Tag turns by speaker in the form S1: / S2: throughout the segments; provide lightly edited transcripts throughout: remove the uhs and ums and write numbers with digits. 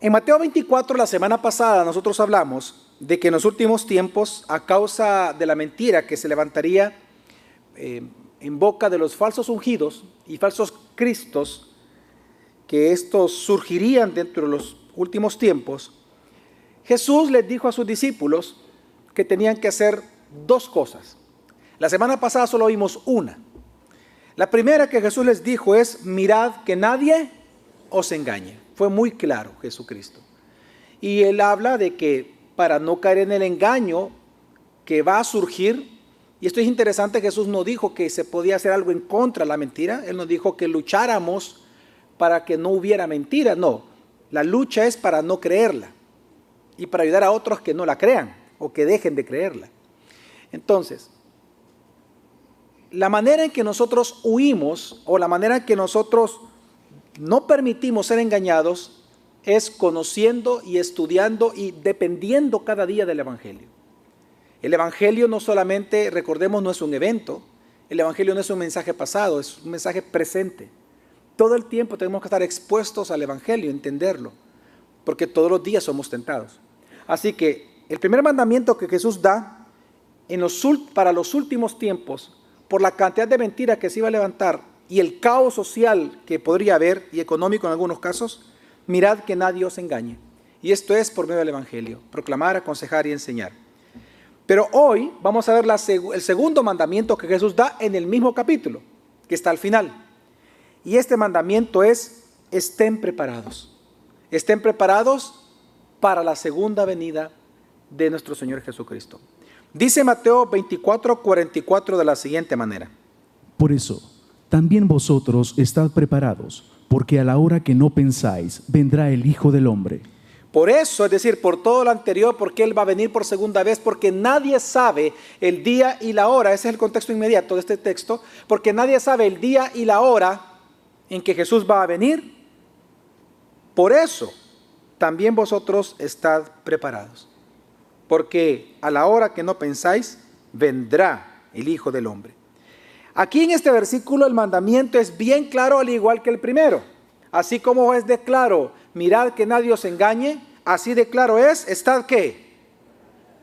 S1: En Mateo 24, la semana pasada, nosotros hablamos de que en los últimos tiempos, a causa de la mentira que se levantaría en boca de los falsos ungidos y falsos cristos, que estos surgirían dentro de los últimos tiempos, Jesús les dijo a sus discípulos que tenían que hacer dos cosas. La semana pasada solo vimos una. La primera que Jesús les dijo es: mirad que nadie os engañe. Fue muy claro Jesucristo. Y él habla de que para no caer en el engaño que va a surgir, y esto es interesante, Jesús no dijo que se podía hacer algo en contra de la mentira, él nos dijo que lucháramos para que no hubiera mentira. No, la lucha es para no creerla y para ayudar a otros que no la crean o que dejen de creerla. Entonces, la manera en que nosotros huimos o la manera en que nosotros no permitimos ser engañados es conociendo y estudiando y dependiendo cada día del Evangelio. El Evangelio no solamente, recordemos, no es un evento. El Evangelio no es un mensaje pasado, es un mensaje presente. Todo el tiempo tenemos que estar expuestos al Evangelio, entenderlo, porque todos los días somos tentados. Así que el primer mandamiento que Jesús da para los últimos tiempos, por la cantidad de mentiras que se iba a levantar y el caos social que podría haber, y económico en algunos casos, mirad que nadie os engañe. Y esto es por medio del Evangelio: proclamar, aconsejar y enseñar. Pero hoy vamos a ver el segundo mandamiento que Jesús da en el mismo capítulo, que está al final. Y este mandamiento es: estén preparados. Estén preparados para la segunda venida de nuestro Señor Jesucristo. Dice Mateo 24:44 de la siguiente manera:
S2: por eso, también vosotros estad preparados, porque a la hora que no pensáis, vendrá el Hijo del Hombre.
S1: Por eso, es decir, por todo lo anterior, porque Él va a venir por segunda vez, porque nadie sabe el día y la hora. Ese es el contexto inmediato de este texto. Porque nadie sabe el día y la hora en que Jesús va a venir. Por eso, también vosotros estad preparados, porque a la hora que no pensáis, vendrá el Hijo del Hombre. Aquí en este versículo el mandamiento es bien claro, al igual que el primero. Así como es de claro: mirad que nadie os engañe, así de claro es: estad ¿qué?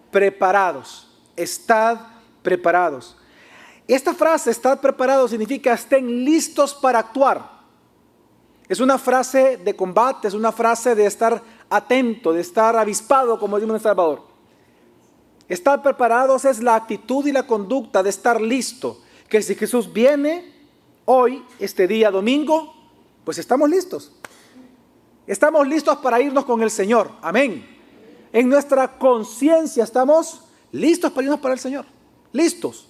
S1: Preparados. Estad preparados. Esta frase, estad preparados, significa estén listos para actuar. Es una frase de combate, es una frase de estar atento, de estar avispado, como decimos en El Salvador. Estar preparados es la actitud y la conducta de estar listo. Que si Jesús viene hoy, este día domingo, pues estamos listos. Estamos listos para irnos con el Señor. Amén. En nuestra conciencia estamos listos para irnos para el Señor. Listos.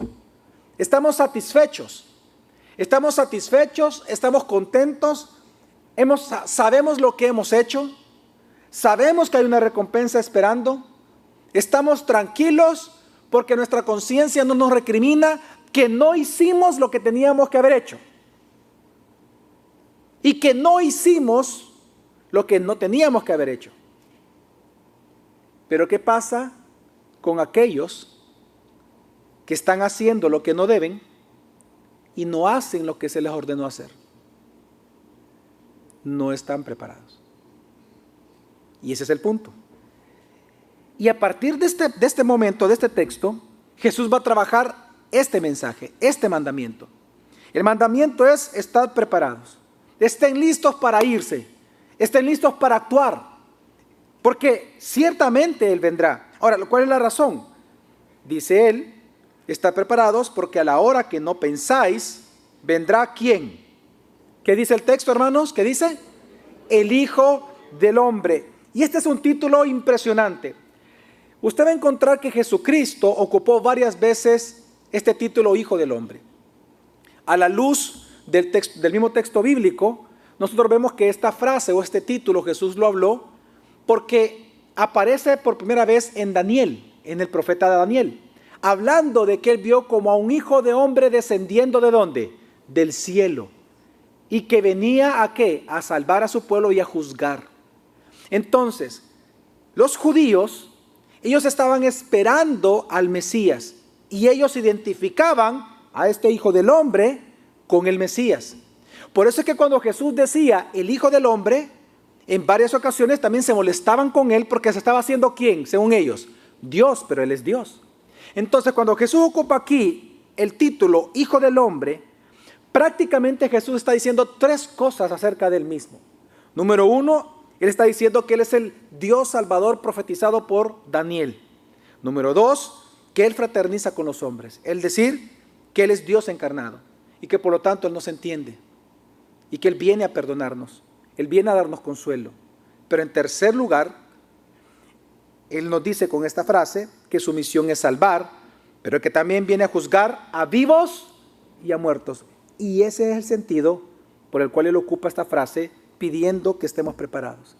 S1: Estamos satisfechos. Estamos contentos. Sabemos lo que hemos hecho. Sabemos que hay una recompensa esperando. Estamos tranquilos porque nuestra conciencia no nos recrimina que no hicimos lo que teníamos que haber hecho y que no hicimos lo que no teníamos que haber hecho. Pero ¿qué pasa con aquellos que están haciendo lo que no deben y no hacen lo que se les ordenó hacer? No están preparados. Y ese es el punto. Y a partir de este momento, de este texto, Jesús va a trabajar este mensaje, este mandamiento. El mandamiento es: estad preparados. Estén listos para irse. Estén listos para actuar. Porque ciertamente Él vendrá. Ahora, ¿cuál es la razón? Dice Él: estad preparados porque a la hora que no pensáis, vendrá ¿quién? ¿Qué dice el texto, hermanos? ¿Qué dice? El Hijo del Hombre. Y este es un título impresionante. Usted va a encontrar que Jesucristo ocupó varias veces este título, Hijo del Hombre. A la luz del mismo texto bíblico, nosotros vemos que esta frase o este título Jesús lo habló porque aparece por primera vez en Daniel, en el profeta Daniel, hablando de que él vio como a un hijo de hombre descendiendo ¿de dónde? Del cielo, y que venía ¿a qué? A salvar a su pueblo y a juzgar. Entonces, los judíos, ellos estaban esperando al Mesías y ellos identificaban a este Hijo del Hombre con el Mesías. Por eso es que cuando Jesús decía el Hijo del Hombre, En varias ocasiones también se molestaban con él porque se estaba haciendo ¿quién? Según ellos, Dios, pero él es Dios. Entonces, cuando Jesús ocupa aquí el título Hijo del Hombre, prácticamente Jesús está diciendo tres cosas acerca del mismo. Número uno, él está diciendo que él es el Dios Salvador profetizado por Daniel. Número dos, que él fraterniza con los hombres. Es decir, que él es Dios encarnado y que por lo tanto él nos entiende y que él viene a perdonarnos. Él viene a darnos consuelo. Pero en tercer lugar, él nos dice con esta frase que su misión es salvar, pero que también viene a juzgar a vivos y a muertos. Y ese es el sentido por el cual él ocupa esta frase, pidiendo que estemos preparados.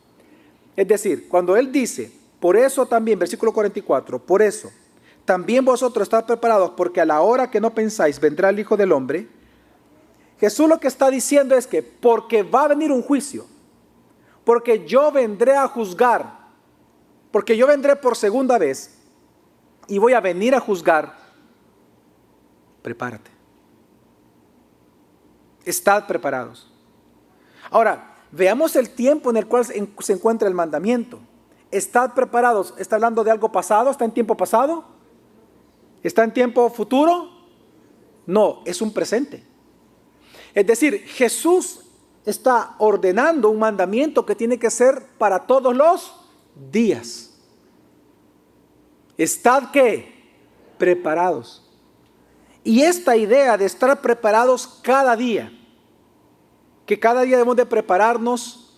S1: Es decir, cuando él dice, por eso también, versículo 44, por eso, también vosotros estad preparados, porque a la hora que no pensáis vendrá el Hijo del Hombre. Jesús lo que está diciendo es que porque va a venir un juicio, porque yo vendré a juzgar, porque yo vendré por segunda vez y voy a venir a juzgar, prepárate. Estad preparados. Ahora, veamos el tiempo en el cual se encuentra el mandamiento. Estad preparados. ¿Está hablando de algo pasado? ¿Está en tiempo pasado? ¿Está en tiempo futuro? No, es un presente. Es decir, Jesús está ordenando un mandamiento que tiene que ser para todos los días. Estad ¿qué? Preparados. Y esta idea de estar preparados cada día, que cada día debemos de prepararnos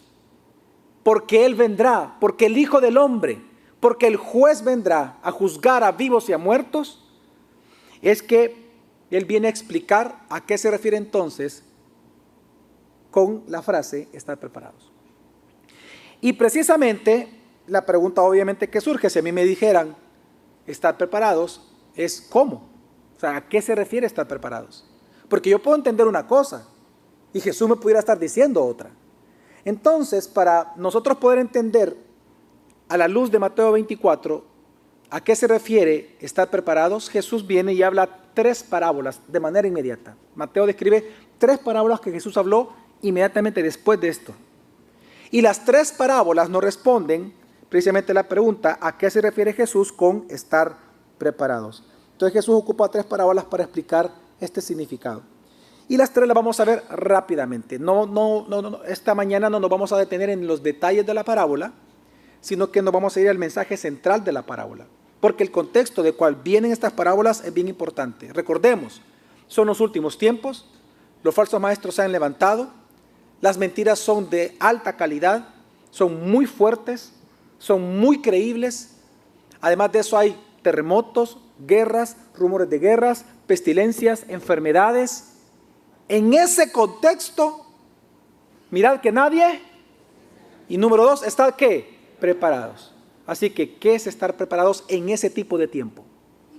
S1: porque Él vendrá, porque el Hijo del Hombre, porque el juez vendrá a juzgar a vivos y a muertos, es que Él viene a explicar a qué se refiere entonces con la frase estar preparados. Y precisamente la pregunta obviamente que surge, si a mí me dijeran estar preparados, es ¿cómo? O sea, ¿a qué se refiere estar preparados? Porque yo puedo entender una cosa y Jesús me pudiera estar diciendo otra. Entonces, para nosotros poder entender a la luz de Mateo 24, ¿a qué se refiere estar preparados? Jesús viene y habla tres parábolas de manera inmediata. Mateo describe tres parábolas que Jesús habló inmediatamente después de esto. Y las tres parábolas nos responden precisamente la pregunta, ¿a qué se refiere Jesús con estar preparados? Entonces Jesús ocupa tres parábolas para explicar este significado. Y las tres las vamos a ver rápidamente. Esta mañana no nos vamos a detener en los detalles de la parábola, sino que nos vamos a ir al mensaje central de la parábola. Porque el contexto de cual vienen estas parábolas es bien importante. Recordemos, son los últimos tiempos, los falsos maestros se han levantado, las mentiras son de alta calidad, son muy fuertes, son muy creíbles. Además de eso hay terremotos, guerras, rumores de guerras, pestilencias, enfermedades. En ese contexto, mirad que nadie. Y número dos, estad ¿qué? Preparados. Así que, ¿qué es estar preparados en ese tipo de tiempo?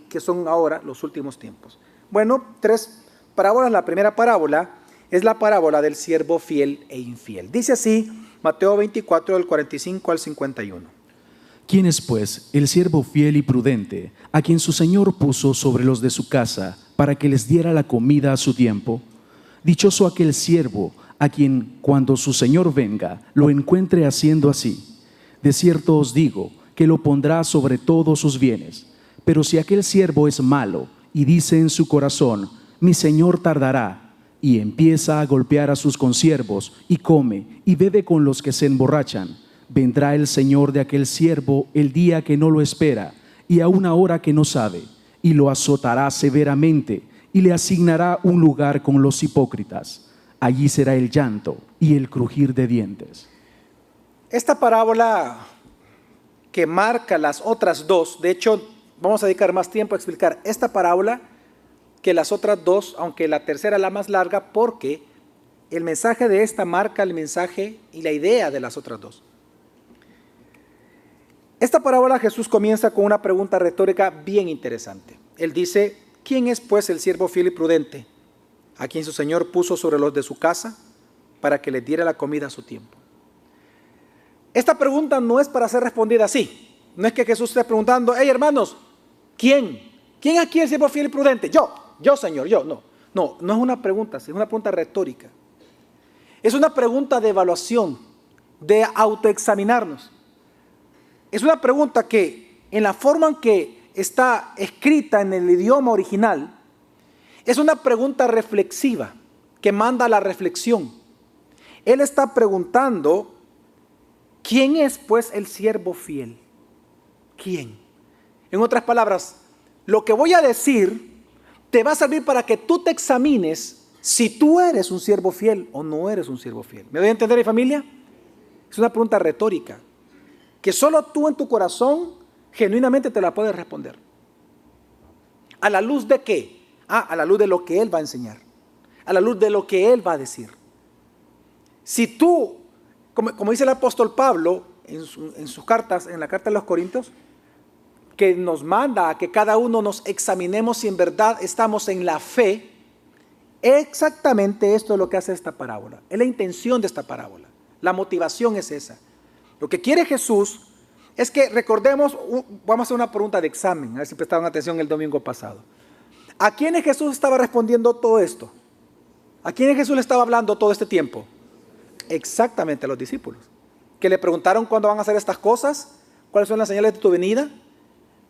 S1: Que son ahora los últimos tiempos. Bueno, tres parábolas. La primera parábola es la parábola del siervo fiel e infiel. Dice así, Mateo 24, del 45 al 51.
S2: ¿Quién es pues el siervo fiel y prudente, a quien su señor puso sobre los de su casa, para que les diera la comida a su tiempo? Dichoso aquel siervo, a quien cuando su señor venga, lo encuentre haciendo así. De cierto os digo, que lo pondrá sobre todos sus bienes. Pero si aquel siervo es malo, y dice en su corazón, mi señor tardará, y empieza a golpear a sus consiervos, y come, y bebe con los que se emborrachan, vendrá el señor de aquel siervo el día que no lo espera, y a una hora que no sabe, y lo azotará severamente, y le asignará un lugar con los hipócritas. Allí será el llanto y el crujir de dientes.
S1: Esta parábola que marca las otras dos, de hecho, vamos a dedicar más tiempo a explicar esta parábola que las otras dos, aunque la tercera es la más larga, porque el mensaje de esta marca el mensaje y la idea de las otras dos. Esta parábola Jesús comienza con una pregunta retórica bien interesante. Él dice, ¿quién es pues el siervo fiel y prudente, a quien su señor puso sobre los de su casa, para que les diera la comida a su tiempo? Esta pregunta no es para ser respondida así. No es que Jesús esté preguntando, hey hermanos, ¿quién? ¿Quién aquí es el siervo fiel y prudente? Yo Señor, yo. No es una pregunta, es una pregunta retórica. Es una pregunta de evaluación. de autoexaminarnos. Es una pregunta que, en la forma en que está escrita en el idioma original, es una pregunta reflexiva que manda a la reflexión. Él está preguntando, ¿quién es pues el siervo fiel? ¿Quién? En otras palabras, lo que voy a decir te va a servir para que tú te examines si tú eres un siervo fiel o no eres un siervo fiel. ¿Me doy a entender, mi familia? Es una pregunta retórica que solo tú en tu corazón genuinamente te la puedes responder. ¿A la luz de qué? A la luz de lo que Él va a enseñar, a la luz de lo que Él va a decir. Si tú, como dice el apóstol Pablo en sus cartas, en la carta de los Corintios, que nos manda a que cada uno nos examinemos si en verdad estamos en la fe, exactamente esto es lo que hace esta parábola. Es la intención de esta parábola. La motivación es esa. Lo que quiere Jesús es que recordemos, vamos a hacer una pregunta de examen, a ver si prestaron atención el domingo pasado. ¿A quiénes Jesús estaba respondiendo todo esto? ¿A quiénes Jesús le estaba hablando todo este tiempo? Exactamente a los discípulos, que le preguntaron cuándo van a hacer estas cosas, cuáles son las señales de tu venida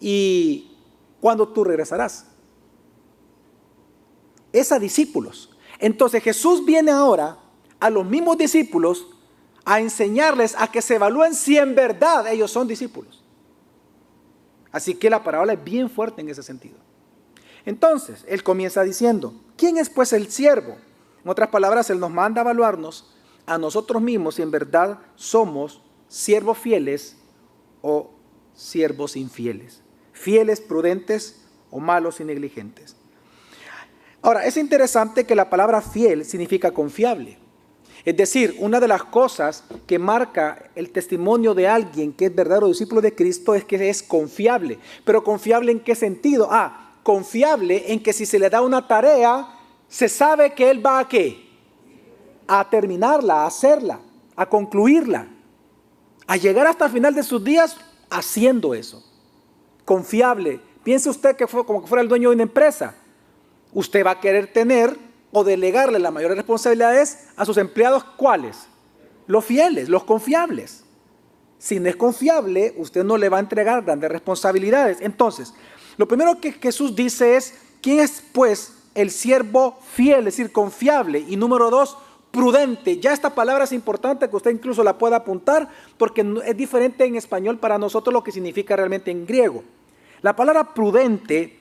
S1: y cuándo tú regresarás. Es a discípulos. Entonces Jesús viene ahora a los mismos discípulos a enseñarles a que se evalúen si en verdad ellos son discípulos. Así que la parábola es bien fuerte en ese sentido. Entonces, Él comienza diciendo, ¿quién es pues el siervo? En otras palabras, Él nos manda a evaluarnos a nosotros mismos si en verdad somos siervos fieles o siervos infieles. Fieles, prudentes o malos y negligentes. Ahora, es interesante que la palabra fiel significa confiable. Es decir, una de las cosas que marca el testimonio de alguien que es verdadero discípulo de Cristo es que es confiable. ¿Pero confiable en qué sentido? Confiable en que si se le da una tarea, se sabe que él va a ¿qué? A terminarla, a hacerla, a concluirla, a llegar hasta el final de sus días haciendo eso. Confiable. Piense usted que fue como que fuera el dueño de una empresa. Usted va a querer tener o delegarle las mayores responsabilidades a sus empleados. ¿Cuáles? Los fieles, los confiables. Si no es confiable, usted no le va a entregar grandes responsabilidades. Entonces, lo primero que Jesús dice es, ¿quién es pues el siervo fiel, es decir, confiable? Y número 2, prudente. Ya esta palabra es importante que usted incluso la pueda apuntar porque es diferente en español para nosotros lo que significa realmente en griego. La palabra prudente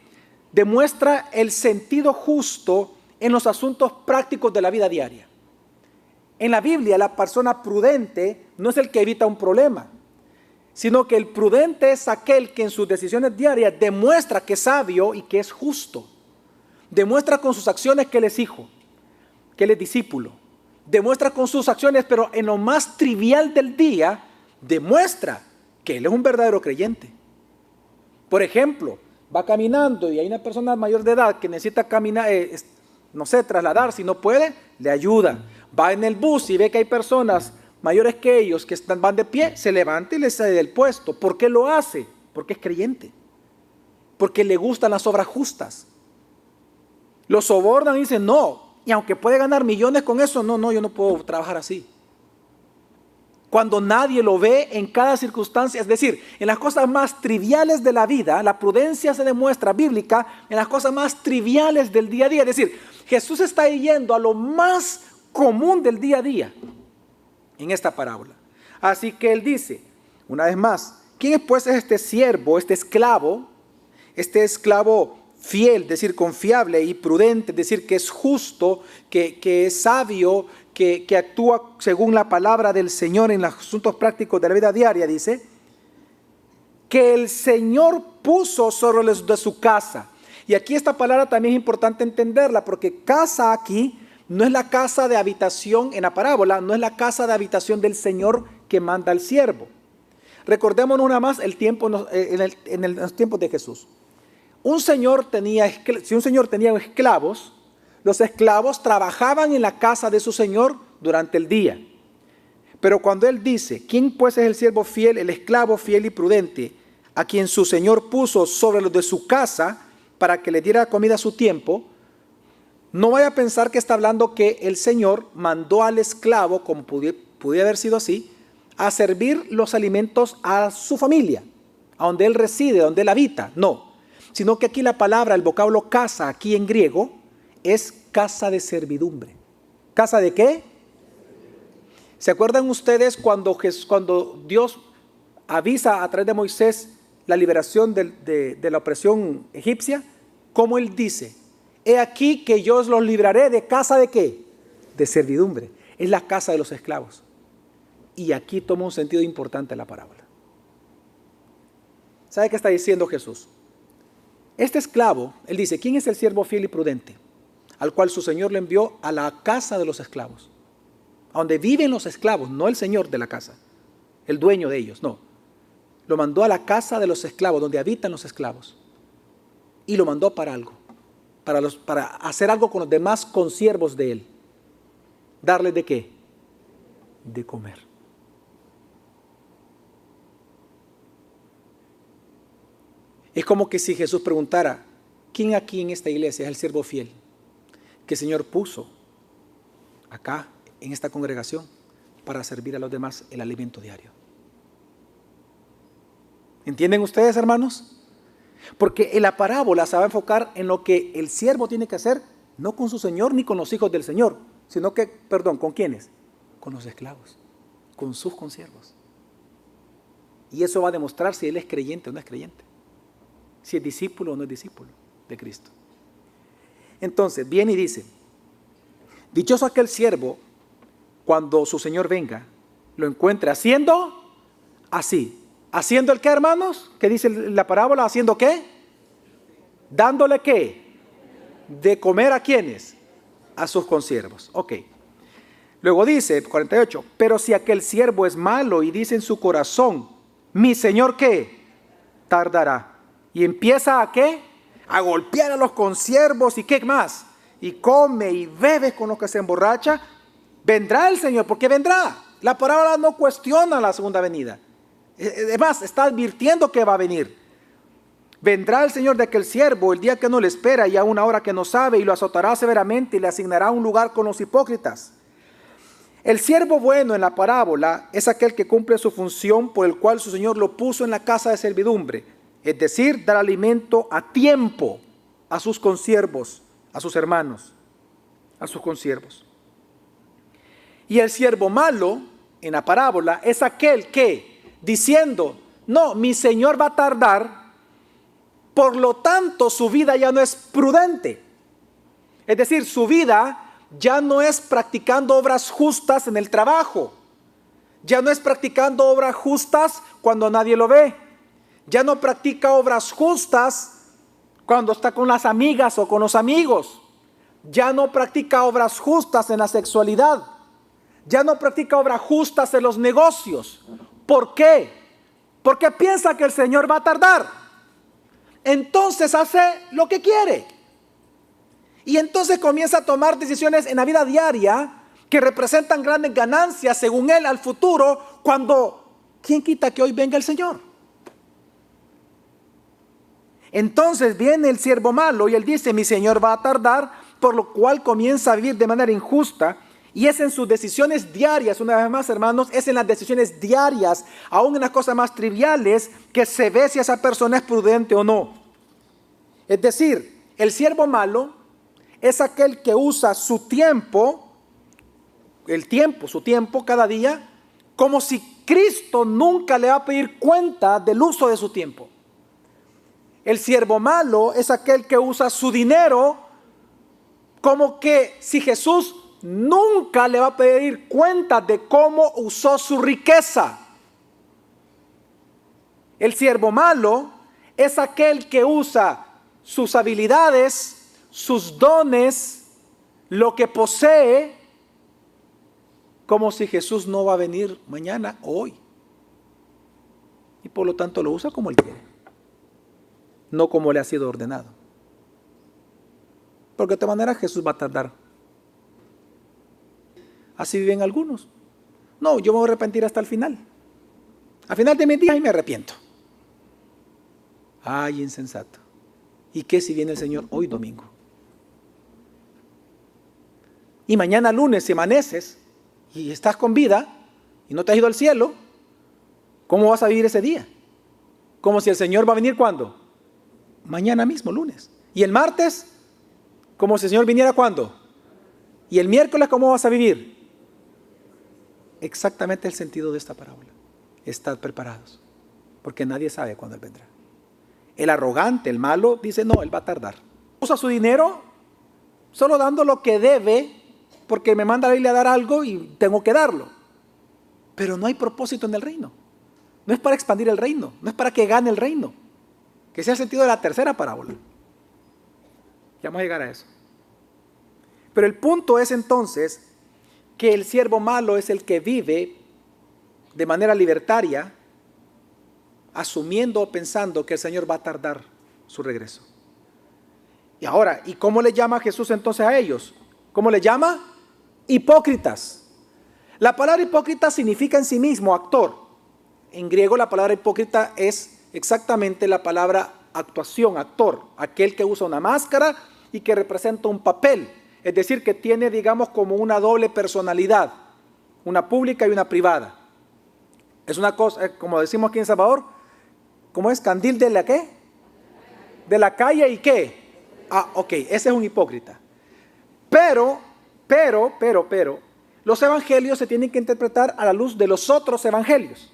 S1: demuestra el sentido justo en los asuntos prácticos de la vida diaria. En la Biblia, la persona prudente no es el que evita un problema, sino que el prudente es aquel que en sus decisiones diarias demuestra que es sabio y que es justo. Demuestra con sus acciones que él es hijo, que él es discípulo. Demuestra con sus acciones, pero en lo más trivial del día, demuestra que él es un verdadero creyente. Por ejemplo, va caminando y hay una persona mayor de edad que necesita caminar, trasladar, si no puede, le ayuda. Va en el bus y ve que hay personas mayores que ellos que van de pie, se levanta y les cede del puesto. ¿Por qué lo hace? Porque es creyente. Porque le gustan las obras justas. Lo sobornan y dicen, no, y aunque puede ganar millones con eso, no, yo no puedo trabajar así. Cuando nadie lo ve en cada circunstancia, es decir, en las cosas más triviales de la vida, la prudencia se demuestra bíblica en las cosas más triviales del día a día. Es decir, Jesús está yendo a lo más común del día a día en esta parábola. Así que Él dice, una vez más, ¿quién pues es este siervo, este esclavo fiel, es decir, confiable y prudente, es decir, que es justo, que es sabio, que actúa según la palabra del Señor en los asuntos prácticos de la vida diaria? Dice, que el Señor puso sobre los de su casa. Y aquí esta palabra también es importante entenderla, porque casa aquí no es la casa de habitación en la parábola, no es la casa de habitación del Señor que manda al siervo. Recordémonos una más el tiempo en los tiempos de Jesús. Si un señor tenía esclavos, los esclavos trabajaban en la casa de su señor durante el día. Pero cuando Él dice, ¿quién pues es el siervo fiel, el esclavo fiel y prudente, a quien su señor puso sobre los de su casa para que le diera comida a su tiempo? No vaya a pensar que está hablando que el Señor mandó al esclavo, como pudiera haber sido así, a servir los alimentos a su familia, a donde él reside, donde él habita. No, sino que aquí la palabra, el vocablo casa, aquí en griego, es casa de servidumbre. ¿Casa de qué? ¿Se acuerdan ustedes cuando Dios avisa a través de Moisés la liberación de la opresión egipcia? ¿Cómo él dice? He aquí que yo os los libraré de casa de qué? De servidumbre. Es la casa de los esclavos. Y aquí toma un sentido importante la parábola. ¿Sabe qué está diciendo Jesús? Este esclavo, él dice, ¿quién es el siervo fiel y prudente? Al cual su señor le envió a la casa de los esclavos. A donde viven los esclavos, no el señor de la casa, el dueño de ellos, no. Lo mandó a la casa de los esclavos, donde habitan los esclavos. Y lo mandó para algo, para hacer algo con los demás consiervos de él. ¿Darles de qué? De comer. Es como que si Jesús preguntara, ¿quién aquí en esta iglesia es el siervo fiel que el Señor puso acá en esta congregación para servir a los demás el alimento diario? ¿Entienden ustedes, hermanos? Porque en la parábola se va a enfocar en lo que el siervo tiene que hacer, no con su Señor ni con los hijos del Señor, sino que, ¿con quiénes? Con los esclavos, con sus consiervos. Y eso va a demostrar si él es creyente o no es creyente, si es discípulo o no es discípulo de Cristo. Entonces, viene y dice, dichoso aquel siervo cuando su Señor venga, lo encuentre haciendo así. ¿Haciendo el qué, hermanos? ¿Qué dice la parábola? ¿Haciendo qué? ¿Dándole qué? ¿De comer a quiénes? A sus consiervos. Ok. Luego dice, 48, pero si aquel siervo es malo y dice en su corazón, mi Señor ¿qué? Tardará. Y empieza a ¿qué? A golpear a los consiervos y ¿qué más? Y come y bebe con los que se emborracha. Vendrá el Señor, ¿por qué vendrá? La parábola no cuestiona la segunda venida. Además, está advirtiendo que va a venir. Vendrá el Señor de aquel siervo el día que no le espera y a una hora que no sabe, y lo azotará severamente y le asignará un lugar con los hipócritas. El siervo bueno en la parábola es aquel que cumple su función por el cual su Señor lo puso en la casa de servidumbre, es decir, dar alimento a tiempo a sus consiervos, a sus hermanos, a sus consiervos. Y el siervo malo en la parábola es aquel que, diciendo, no, mi Señor va a tardar, por lo tanto su vida ya no es prudente. Es decir, su vida ya no es practicando obras justas en el trabajo, ya no es practicando obras justas cuando nadie lo ve, ya no practica obras justas cuando está con las amigas o con los amigos, ya no practica obras justas en la sexualidad, ya no practica obras justas en los negocios. ¿Por qué? Porque piensa que el Señor va a tardar. Entonces hace lo que quiere. Y entonces comienza a tomar decisiones en la vida diaria que representan grandes ganancias, según él, al futuro, cuando, ¿quién quita que hoy venga el Señor? Entonces viene el siervo malo y él dice, mi Señor va a tardar, por lo cual comienza a vivir de manera injusta. Y es en sus decisiones diarias, una vez más, hermanos, es en las decisiones diarias, aún en las cosas más triviales, que se ve si esa persona es prudente o no. Es decir, el siervo malo es aquel que usa su tiempo, su tiempo cada día, como si Cristo nunca le va a pedir cuenta del uso de su tiempo. El siervo malo es aquel que usa su dinero como que si Jesús nunca le va a pedir cuenta de cómo usó su riqueza. El siervo malo es aquel que usa sus habilidades, sus dones, lo que posee, como si Jesús no va a venir mañana o hoy. Y por lo tanto lo usa como él quiere, no como le ha sido ordenado. Porque de otra manera Jesús va a tardar. Así viven algunos. No, yo me voy a arrepentir hasta el final. Al final de mi día y me arrepiento. Ay, insensato. ¿Y qué si viene el Señor hoy domingo? Y mañana lunes si amaneces y estás con vida y no te has ido al cielo, ¿Cómo vas a vivir ese día? Como si el Señor va a venir ¿cuándo? Mañana mismo, lunes. Y el martes, como si el Señor viniera ¿cuándo? Y el miércoles, ¿cómo vas a vivir? Exactamente el sentido de esta parábola. Estad preparados, porque nadie sabe cuándo Él vendrá. El arrogante, el malo, dice no, Él va a tardar. Usa su dinero solo dando lo que debe, porque me manda a irle a dar algo y tengo que darlo. Pero no hay propósito en el reino. No es para expandir el reino, no es para que gane el reino. Que sea el sentido de la tercera parábola. Ya vamos a llegar a eso. Pero el punto es entonces que el siervo malo es el que vive de manera libertaria, asumiendo o pensando que el Señor va a tardar su regreso. Y ahora, ¿y cómo le llama Jesús entonces a ellos? ¿Cómo le llama? Hipócritas. La palabra hipócrita significa en sí mismo actor. En griego la palabra hipócrita es exactamente la palabra actuación, actor, aquel que usa una máscara y que representa un papel, es decir, que tiene, digamos, como una doble personalidad, una pública y una privada. Es una cosa, como decimos aquí en Salvador, ¿cómo es? Candil de la ¿qué? De la calle y ¿qué? Ah, ok, ese es un hipócrita. Pero, los evangelios se tienen que interpretar a la luz de los otros evangelios.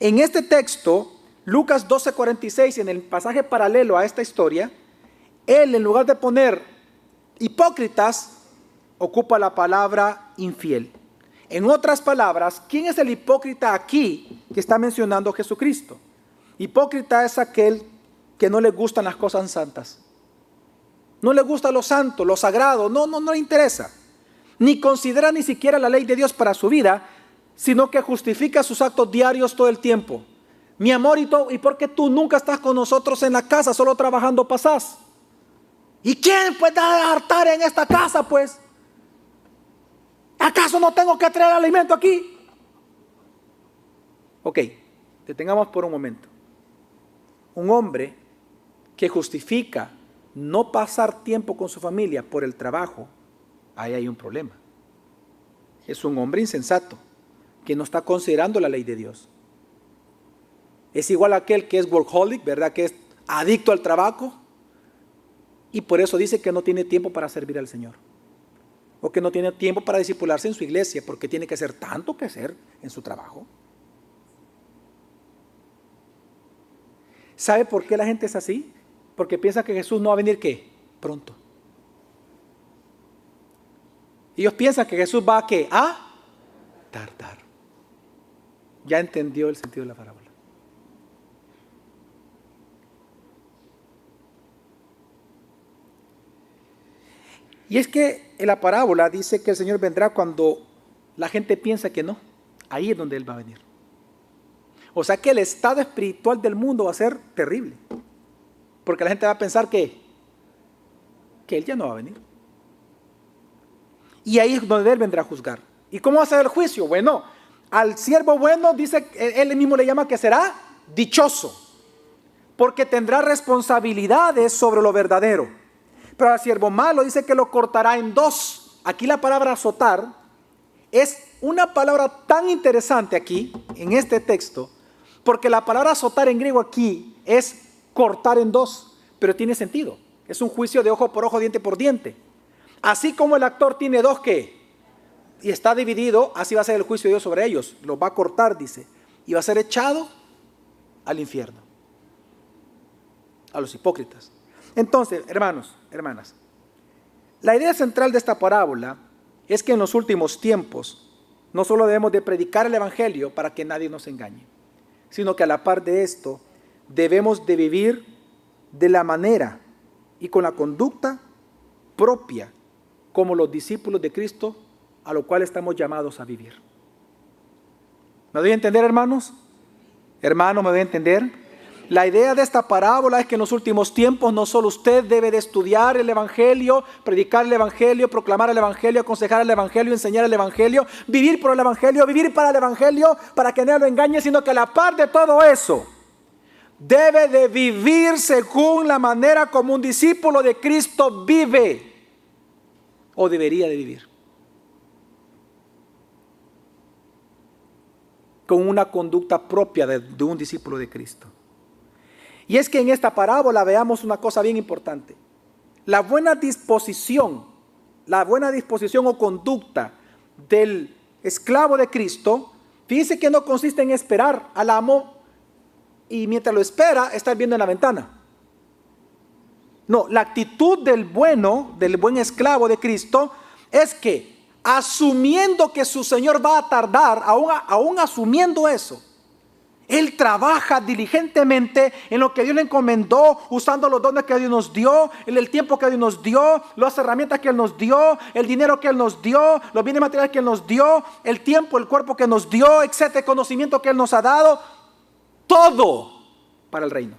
S1: En este texto, Lucas 12:46, en el pasaje paralelo a esta historia, él en lugar de poner hipócritas, ocupa la palabra infiel. En otras palabras, ¿quién es el hipócrita aquí que está mencionando Jesucristo? Hipócrita es aquel que no le gustan las cosas santas. No le gusta lo santo, lo sagrado, no le interesa. Ni considera ni siquiera la ley de Dios para su vida, sino que justifica sus actos diarios todo el tiempo. Mi amor, ¿y por qué tú nunca estás con nosotros en la casa, solo trabajando pasás? ¿Y quién puede hartar en esta casa, pues? ¿Acaso no tengo que traer alimento aquí? Ok, detengamos por un momento. Un hombre que justifica no pasar tiempo con su familia por el trabajo, ahí hay un problema. Es un hombre insensato que no está considerando la ley de Dios. Es igual a aquel que es workaholic, ¿verdad? Que es adicto al trabajo y por eso dice que no tiene tiempo para servir al Señor. O que no tiene tiempo para discipularse en su iglesia porque tiene que hacer tanto que hacer en su trabajo. ¿Sabe por qué la gente es así? Porque piensa que Jesús no va a venir ¿qué? Pronto. Ellos piensan que Jesús va a ¿qué? A tardar. Ya entendió el sentido de la parábola. Y es que en la parábola dice que el Señor vendrá cuando la gente piensa que no. Ahí es donde Él va a venir. O sea que el estado espiritual del mundo va a ser terrible. Porque la gente va a pensar que Él ya no va a venir. Y ahí es donde Él vendrá a juzgar. ¿Y cómo va a ser el juicio? Bueno, al siervo bueno dice, Él mismo le llama que será dichoso. Porque tendrá responsabilidades sobre lo verdadero. Pero al siervo malo dice que lo cortará en dos. Aquí la palabra azotar es una palabra tan interesante aquí, en este texto, porque la palabra azotar en griego aquí es cortar en dos, pero tiene sentido. Es un juicio de ojo por ojo, diente por diente. Así como el actor tiene dos que, y está dividido, así va a ser el juicio de Dios sobre ellos. Los va a cortar, dice, y va a ser echado al infierno. A los hipócritas. Entonces, hermanos, hermanas, la idea central de esta parábola es que en los últimos tiempos no solo debemos de predicar el evangelio para que nadie nos engañe, sino que a la par de esto debemos de vivir de la manera y con la conducta propia como los discípulos de Cristo a lo cual estamos llamados a vivir. ¿Me doy a entender, hermanos? Hermanos, ¿me doy a entender? La idea de esta parábola es que en los últimos tiempos no solo usted debe de estudiar el evangelio, predicar el evangelio, proclamar el evangelio, aconsejar el evangelio, enseñar el evangelio, vivir por el evangelio, vivir para el evangelio, para que nadie lo engañe, sino que a la par de todo eso, debe de vivir según la manera como un discípulo de Cristo vive o debería de vivir. con una conducta propia de un discípulo de Cristo. Y es que en esta parábola veamos una cosa bien importante. La buena disposición o conducta del esclavo de Cristo, fíjese que no consiste en esperar al amo y mientras lo espera, estar viendo en la ventana. No, la actitud del buen esclavo de Cristo es que, asumiendo que su Señor va a tardar, aún asumiendo eso, Él trabaja diligentemente en lo que Dios le encomendó, usando los dones que Dios nos dio, el tiempo que Dios nos dio, las herramientas que Él nos dio, el dinero que Él nos dio, los bienes materiales que Él nos dio, el tiempo, el cuerpo que nos dio, etcétera, el conocimiento que Él nos ha dado, todo para el reino.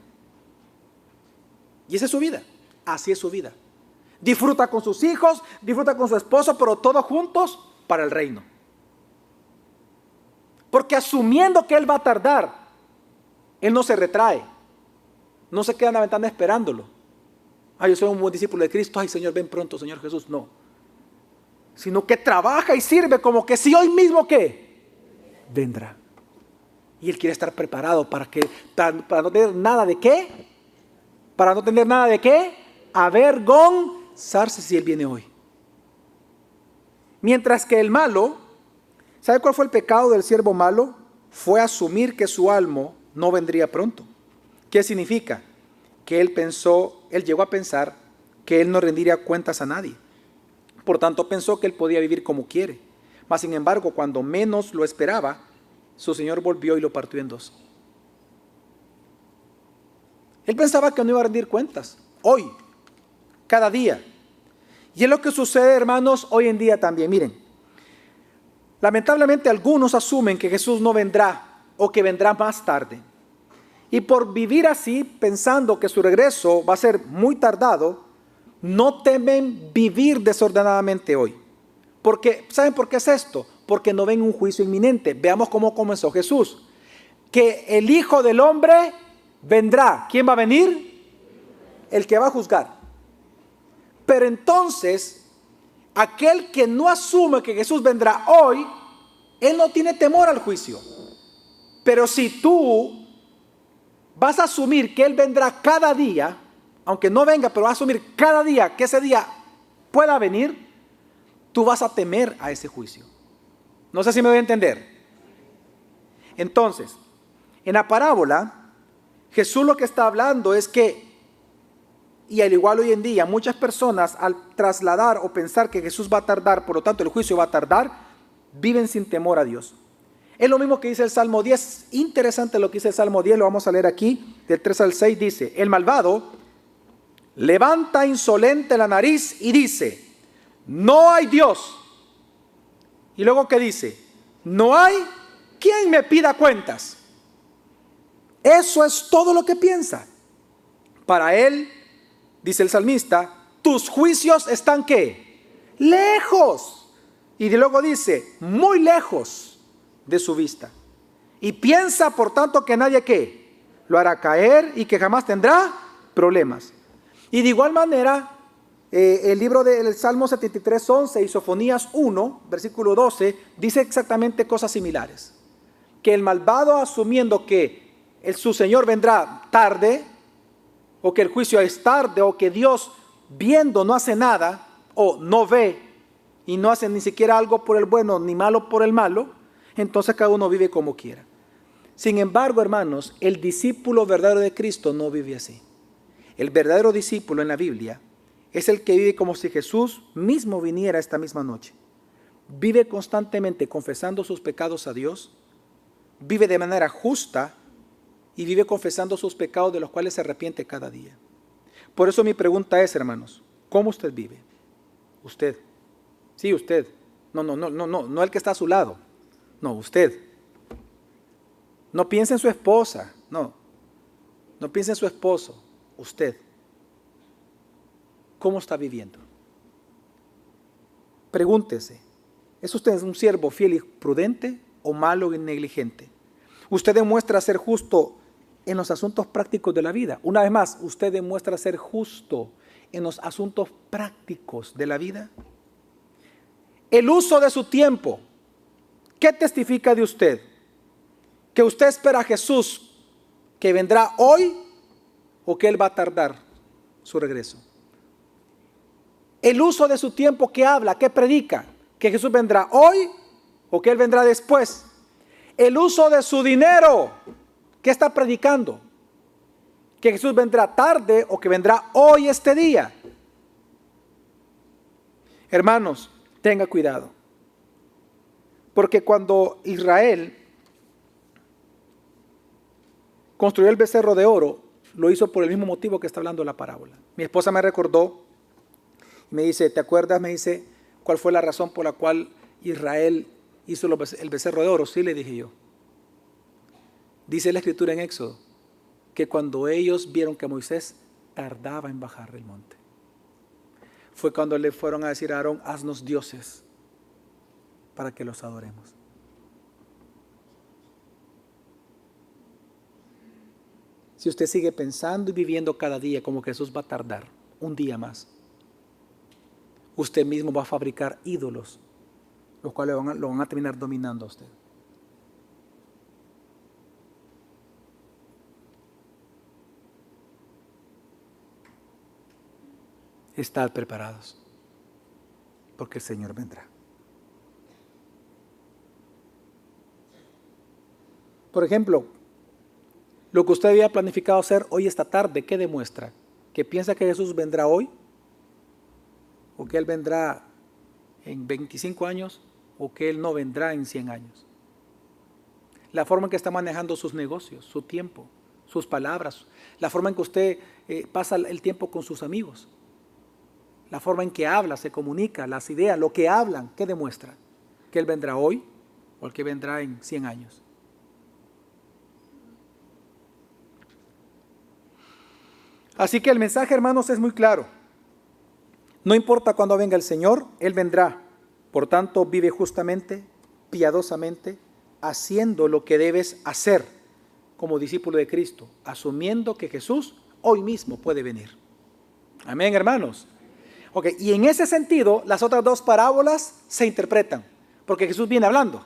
S1: Y esa es su vida, así es su vida. Disfruta con sus hijos, disfruta con su esposo, pero todos juntos para el reino. Porque asumiendo que Él va a tardar, Él no se retrae, no se queda en la ventana esperándolo. Ay, yo soy un buen discípulo de Cristo, ay Señor, ven pronto, Señor Jesús. No, sino que trabaja y sirve como que si hoy mismo ¿qué? Vendrá. Y Él quiere estar preparado para no tener nada de qué, avergonzarse si Él viene hoy. Mientras que el malo, ¿sabe cuál fue el pecado del siervo malo? Fue asumir que su alma no vendría pronto. ¿Qué significa? Que él llegó a pensar que él no rendiría cuentas a nadie. Por tanto, pensó que él podía vivir como quiere. Mas, sin embargo, cuando menos lo esperaba, su Señor volvió y lo partió en dos. Él pensaba que no iba a rendir cuentas. Hoy, cada día. Y es lo que sucede, hermanos, hoy en día también. Miren, lamentablemente algunos asumen que Jesús no vendrá o que vendrá más tarde. Y por vivir así, pensando que su regreso va a ser muy tardado, no temen vivir desordenadamente hoy. Porque, ¿saben por qué es esto? Porque no ven un juicio inminente. Veamos cómo comenzó Jesús. Que el Hijo del Hombre vendrá. ¿Quién va a venir? El que va a juzgar. Pero entonces, aquel que no asume que Jesús vendrá hoy, él no tiene temor al juicio. Pero si tú vas a asumir que Él vendrá cada día, aunque no venga, pero vas a asumir cada día que ese día pueda venir, tú vas a temer a ese juicio. No sé si me voy a entender. Entonces, en la parábola, Jesús lo que está hablando es que, y al igual hoy en día, muchas personas al trasladar o pensar que Jesús va a tardar, por lo tanto el juicio va a tardar, viven sin temor a Dios. Es lo mismo que dice el Salmo 10. Interesante lo que dice el Salmo 10, lo vamos a leer aquí, del 3 al 6, dice: el malvado levanta insolente la nariz y dice: no hay Dios. Y luego ¿qué dice? No hay quien me pida cuentas. Eso es todo lo que piensa. Para él, dice el salmista, tus juicios están ¿qué? Lejos. Y luego dice, muy lejos de su vista. Y piensa, por tanto, que nadie ¿qué? Lo hará caer y que jamás tendrá problemas. Y de igual manera, el libro del Salmo 73:11 y Sofonías 1, versículo 12, dice exactamente cosas similares. Que el malvado, asumiendo que su Señor vendrá tarde, o que el juicio es tarde, o que Dios viendo no hace nada, o no ve y no hace ni siquiera algo por el bueno ni malo por el malo, entonces cada uno vive como quiera. Sin embargo, hermanos, el discípulo verdadero de Cristo no vive así. El verdadero discípulo en la Biblia es el que vive como si Jesús mismo viniera esta misma noche. Vive constantemente confesando sus pecados a Dios, vive de manera justa y vive confesando sus pecados de los cuales se arrepiente cada día. Por eso mi pregunta es, hermanos, ¿cómo usted vive? Usted. Sí, usted. No el que está a su lado. No, usted. No piense en su esposa. No piense en su esposo. Usted. ¿Cómo está viviendo? Pregúntese, ¿es usted un siervo fiel y prudente o malo y negligente? ¿Usted demuestra ser justo en los asuntos prácticos de la vida? Una vez más, ¿usted demuestra ser justo en los asuntos prácticos de la vida? El uso de su tiempo, ¿qué testifica de usted? que usted espera a Jesús que vendrá hoy o que Él va a tardar su regreso. El uso de su tiempo, que habla, que predica, que Jesús vendrá hoy o que Él vendrá después. El uso de su dinero, que está predicando, que Jesús vendrá tarde o que vendrá hoy este día. Hermanos, tenga cuidado, porque cuando Israel construyó el becerro de oro, lo hizo por el mismo motivo que está hablando la parábola. Mi esposa me recordó, me dice, ¿te acuerdas? Me dice, ¿cuál fue la razón por la cual Israel hizo el becerro de oro? Sí, le dije yo. Dice la Escritura en Éxodo, que cuando ellos vieron que Moisés tardaba en bajar del monte, fue cuando le fueron a decir a Aarón, haznos dioses para que los adoremos. Si usted sigue pensando y viviendo cada día como que Jesús va a tardar un día más, usted mismo va a fabricar ídolos, los cuales lo van a terminar dominando a usted. Estad preparados, porque el Señor vendrá. Por ejemplo, lo que usted había planificado hacer hoy esta tarde, ¿qué demuestra? ¿Que piensa que Jesús vendrá hoy? ¿O que Él vendrá en 25 años? ¿O que Él no vendrá en 100 años? La forma en que está manejando sus negocios, su tiempo, sus palabras, la forma en que usted pasa el tiempo con sus amigos, la forma en que habla, se comunica, las ideas, lo que hablan, ¿qué demuestra? ¿Que Él vendrá hoy o que vendrá en 100 años? Así que el mensaje, hermanos, es muy claro. No importa cuándo venga el Señor, Él vendrá. Por tanto, vive justamente, piadosamente, haciendo lo que debes hacer como discípulo de Cristo, asumiendo que Jesús hoy mismo puede venir. Amén, hermanos. Ok, y en ese sentido, las otras dos parábolas se interpretan, porque Jesús viene hablando.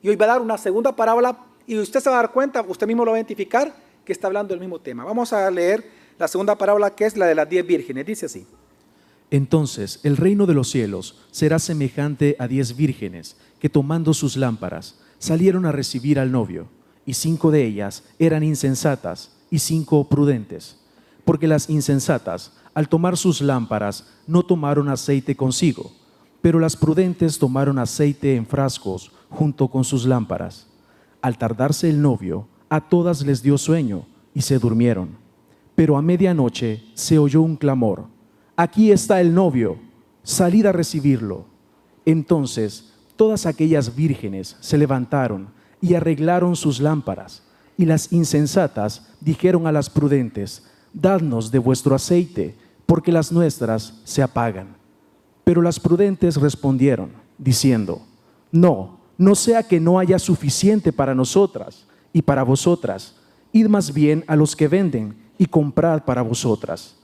S1: Y hoy va a dar una segunda parábola, y usted se va a dar cuenta, usted mismo lo va a identificar, que está hablando del mismo tema. Vamos a leer la segunda parábola, que es la de las 10 vírgenes. Dice así.
S2: Entonces el reino de los cielos será semejante a 10 vírgenes que, tomando sus lámparas, salieron a recibir al novio, y 5 de ellas eran insensatas y 5 prudentes. Porque las insensatas, al tomar sus lámparas, no tomaron aceite consigo, pero las prudentes tomaron aceite en frascos junto con sus lámparas. Al tardarse el novio, a todas les dio sueño y se durmieron. Pero a medianoche se oyó un clamor: aquí está el novio, salid a recibirlo. Entonces todas aquellas vírgenes se levantaron y arreglaron sus lámparas. Y las insensatas dijeron a las prudentes: dadnos de vuestro aceite, porque las nuestras se apagan. Pero las prudentes respondieron, diciendo: no sea que no haya suficiente para nosotras y para vosotras. Id más bien a los que venden y comprad para vosotras.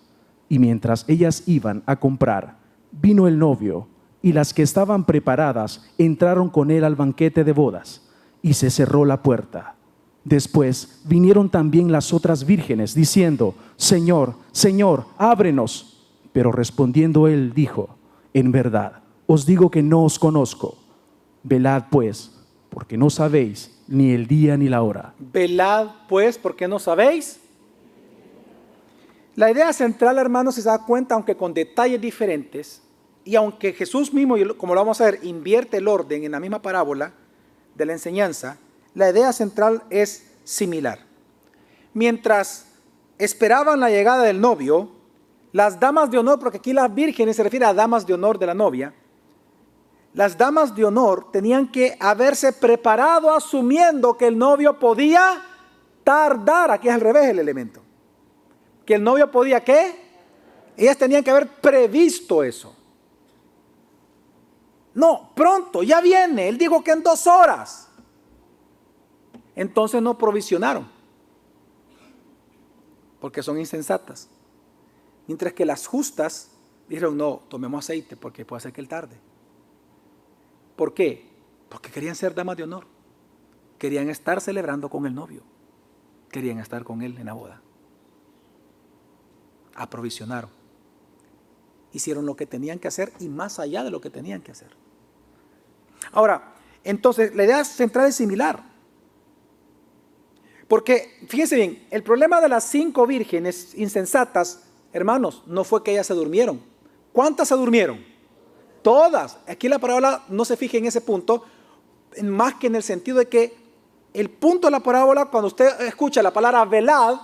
S2: Y mientras ellas iban a comprar, vino el novio, y las que estaban preparadas entraron con él al banquete de bodas, y se cerró la puerta. Después vinieron también las otras vírgenes, diciendo: Señor, Señor, ábrenos. Pero respondiendo él dijo: en verdad os digo que no os conozco. Velad pues, porque no sabéis ni el día ni la hora.
S1: Velad pues, porque no sabéis. La idea central, hermanos, si se da cuenta, aunque con detalles diferentes, y aunque Jesús mismo, como lo vamos a ver, invierte el orden en la misma parábola de la enseñanza, la idea central es similar. Mientras esperaban la llegada del novio, las damas de honor, porque aquí las vírgenes se refiere a damas de honor de la novia, las damas de honor tenían que haberse preparado asumiendo que el novio podía tardar. Aquí es al revés el elemento. Que el novio podía, ¿qué? Ellas tenían que haber previsto eso. No, pronto, ya viene. Él dijo que en 2 horas. Entonces no provisionaron, porque son insensatas. Mientras que las justas dijeron: no, tomemos aceite porque puede ser que él tarde. ¿Por qué? Porque querían ser damas de honor. Querían estar celebrando con el novio. Querían estar con él en la boda. Aprovisionaron. Hicieron lo que tenían que hacer y más allá de lo que tenían que hacer. Ahora, entonces, la idea central es similar. Porque, fíjense bien, el problema de las 5 vírgenes insensatas, hermanos, no fue que ellas se durmieron. ¿Cuántas se durmieron? Todas. Aquí la parábola no se fija en ese punto, más que en el sentido de que el punto de la parábola, cuando usted escucha la palabra velad,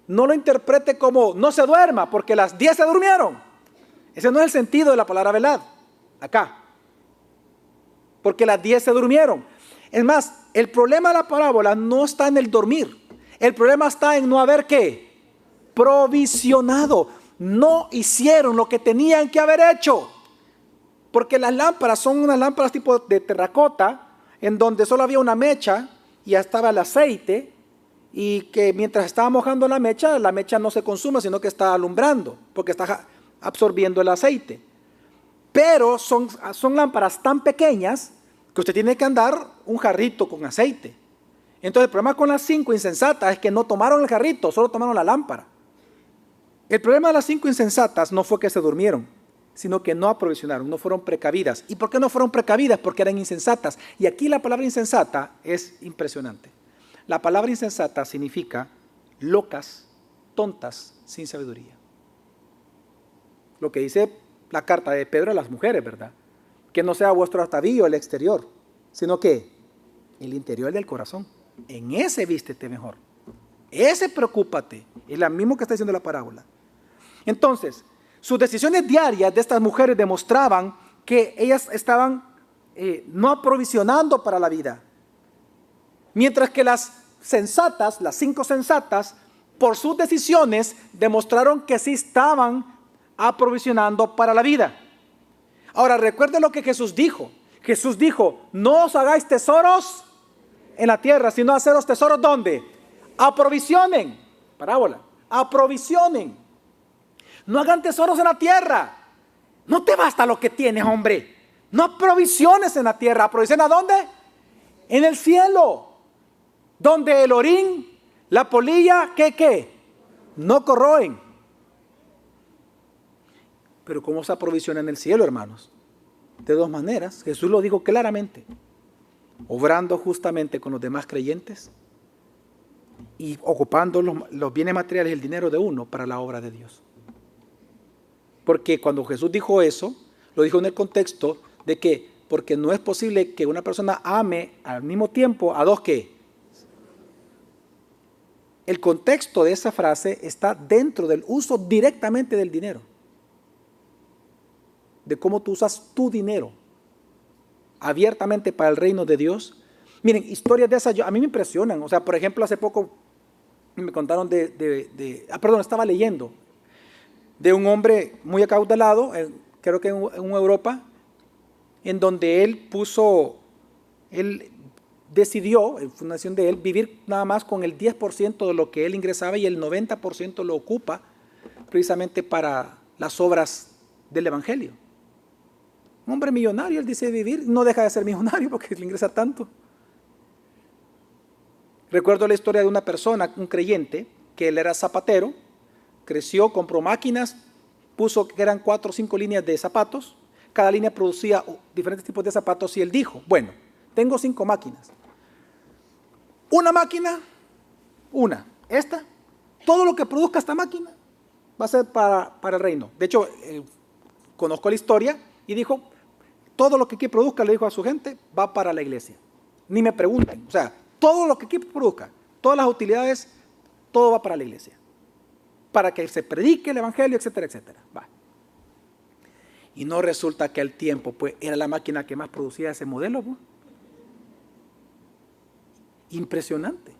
S1: no lo interprete como no se duerma, porque las 10 se durmieron. Ese no es el sentido de la palabra velad, acá. Porque las 10 se durmieron. Es más, el problema de la parábola no está en el dormir. El problema está en no haber ¿qué? Provisionado. No hicieron lo que tenían que haber hecho. Porque las lámparas son unas lámparas tipo de terracota, en donde solo había una mecha y ya estaba el aceite, y que mientras estaba mojando la mecha no se consume, sino que está alumbrando, porque está absorbiendo el aceite. Pero son lámparas tan pequeñas que usted tiene que andar un jarrito con aceite. Entonces el problema con las 5 insensatas es que no tomaron el jarrito, solo tomaron la lámpara. El problema de las 5 insensatas no fue que se durmieron, sino que no aprovisionaron, no fueron precavidas. ¿Y por qué no fueron precavidas? Porque eran insensatas. Y aquí la palabra insensata es impresionante. La palabra insensata significa locas, tontas, sin sabiduría. Lo que dice la carta de Pedro a las mujeres, ¿verdad? Que no sea vuestro atavío el exterior, sino que el interior del corazón. En ese vístete mejor. Ese preocúpate. Es lo mismo que está diciendo la parábola. Entonces, sus decisiones diarias de estas mujeres demostraban que ellas estaban no aprovisionando para la vida. Mientras que las sensatas, las 5 sensatas, por sus decisiones demostraron que sí estaban aprovisionando para la vida. Ahora, recuerden lo que Jesús dijo. Jesús dijo, no os hagáis tesoros en la tierra, sino haceros tesoros ¿dónde? Aprovisionen. Parábola. Aprovisionen. No hagan tesoros en la tierra. No te basta lo que tienes, hombre. No aprovisiones en la tierra. ¿Aprovisiona dónde? En el cielo. Donde el orín, la polilla, ¿qué? No corroen. Pero ¿cómo se aprovisiona en el cielo, hermanos? De 2 maneras. Jesús lo dijo claramente. Obrando justamente con los demás creyentes y ocupando los bienes materiales, el dinero de uno para la obra de Dios. Porque cuando Jesús dijo eso, lo dijo en el contexto de que, porque no es posible que una persona ame al mismo tiempo a 2 ¿qué? El contexto de esa frase está dentro del uso directamente del dinero. De cómo tú usas tu dinero abiertamente para el reino de Dios. Miren, historias de esas a mí me impresionan. O sea, por ejemplo, hace poco me contaron estaba leyendo de un hombre muy acaudalado, creo que en Europa, en donde él decidió, en fundación de él, vivir nada más con el 10% de lo que él ingresaba y el 90% lo ocupa precisamente para las obras del Evangelio. Un hombre millonario, él dice vivir, no deja de ser millonario porque le ingresa tanto. Recuerdo la historia de una persona, un creyente, que él era zapatero, creció, compró máquinas, puso que eran 4 o 5 líneas de zapatos, cada línea producía diferentes tipos de zapatos y él dijo, bueno, tengo 5 máquinas. Una máquina, todo lo que produzca esta máquina va a ser para el reino. De hecho, conozco la historia y dijo, todo lo que aquí produzca, le dijo a su gente, va para la iglesia. Ni me pregunten, o sea, todo lo que aquí produzca, todas las utilidades, todo va para la iglesia. Para que se predique el evangelio, etcétera, etcétera. Va. Y no resulta que al tiempo, pues, era la máquina que más producía ese modelo, pues. Impresionante.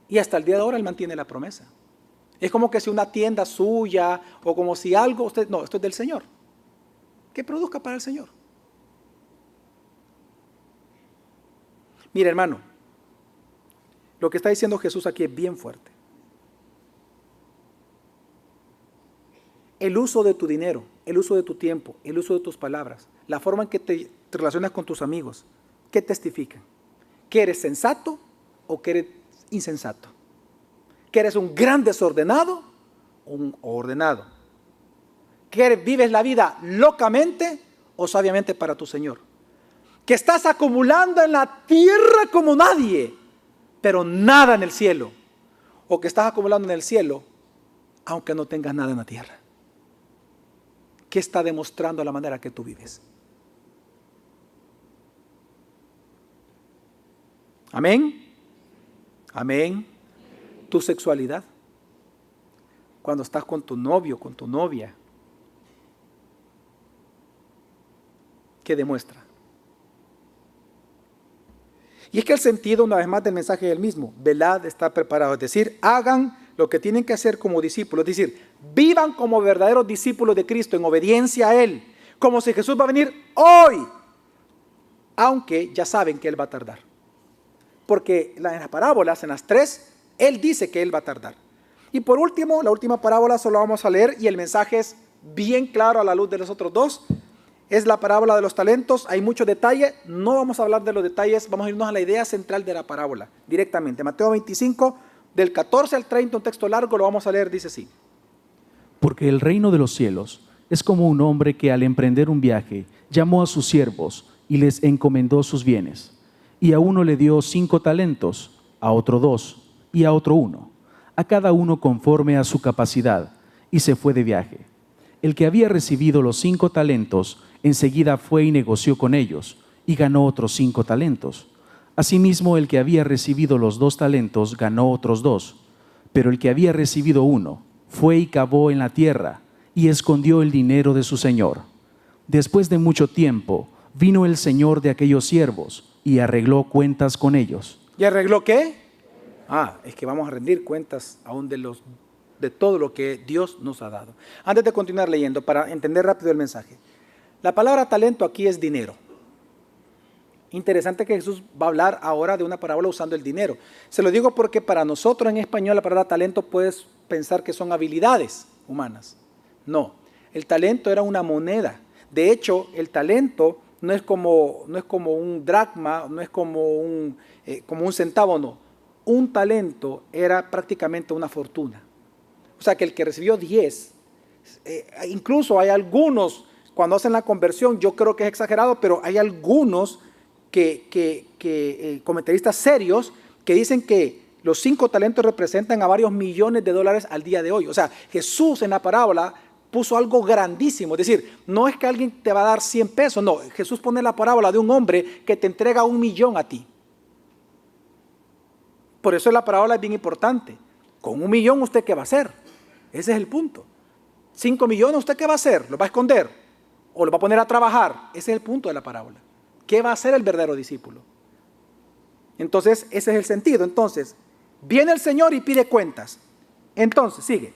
S1: Y hasta el día de ahora él mantiene la promesa. Es como que si una tienda suya, o como si algo, no, esto es del Señor. Que produzca para el Señor. Mira, hermano, lo que está diciendo Jesús aquí es bien fuerte. El uso de tu dinero, el uso de tu tiempo, el uso de tus palabras, la forma en que te relacionas con tus amigos, ¿qué testifican? ¿Que eres sensato o que eres insensato? ¿Que eres un gran desordenado o un ordenado? ¿Que vives la vida locamente o sabiamente para tu Señor? ¿Que estás acumulando en la tierra como nadie, pero nada en el cielo? ¿O que estás acumulando en el cielo, aunque no tengas nada en la tierra? ¿Qué está demostrando la manera que tú vives? Amén. Amén. Tu sexualidad. Cuando estás con tu novio, con tu novia, ¿qué demuestra? Y es que el sentido, una vez más, del mensaje es el mismo. Velad, está preparado. Es decir, hagan lo que tienen que hacer como discípulos. Es decir, vivan como verdaderos discípulos de Cristo en obediencia a Él. Como si Jesús va a venir hoy. Aunque ya saben que Él va a tardar. Porque en las parábolas, en las 3, Él dice que Él va a tardar. Y por último, la última parábola solo vamos a leer y el mensaje es bien claro a la luz de los otros dos. Es la parábola de los talentos, hay mucho detalle, no vamos a hablar de los detalles, vamos a irnos a la idea central de la parábola, directamente. Mateo 25, del 14 al 30, un texto largo, lo vamos a leer, dice así.
S2: Porque el reino de los cielos es como un hombre que al emprender un viaje llamó a sus siervos y les encomendó sus bienes. Y a uno le dio 5 talentos, a otro 2 y a otro 1, a cada uno conforme a su capacidad, y se fue de viaje. El que había recibido los 5 talentos enseguida fue y negoció con ellos, y ganó otros 5 talentos. Asimismo, el que había recibido los 2 talentos ganó otros 2, pero el que había recibido 1 fue y cavó en la tierra, y escondió el dinero de su señor. Después de mucho tiempo, vino el señor de aquellos siervos, y arregló cuentas con ellos.
S1: ¿Y arregló qué? Es que vamos a rendir cuentas aún de todo lo que Dios nos ha dado. Antes de continuar leyendo, para entender rápido el mensaje. La palabra talento aquí es dinero. Interesante que Jesús va a hablar ahora de una parábola usando el dinero. Se lo digo porque para nosotros en español la palabra talento puedes pensar que son habilidades humanas. No, el talento era una moneda. De hecho, el talento no es como un dracma, no es como un centavo, no. Un talento era prácticamente una fortuna. O sea que el que recibió 10, incluso hay algunos, cuando hacen la conversión, yo creo que es exagerado, pero hay algunos comentaristas serios que dicen que los 5 talentos representan a varios millones de dólares al día de hoy. O sea, Jesús en la parábola puso algo grandísimo. Es decir, no es que alguien te va a dar 100 pesos, no. Jesús pone la parábola de un hombre que te entrega 1 millón a ti. Por eso la parábola es bien importante. Con 1 millón, ¿usted qué va a hacer? Ese es el punto. 5 millones, ¿usted qué va a hacer? ¿Lo va a esconder? ¿O lo va a poner a trabajar? Ese es el punto de la parábola. ¿Qué va a hacer el verdadero discípulo? Entonces, ese es el sentido. Entonces, viene el Señor y pide cuentas. Entonces, sigue.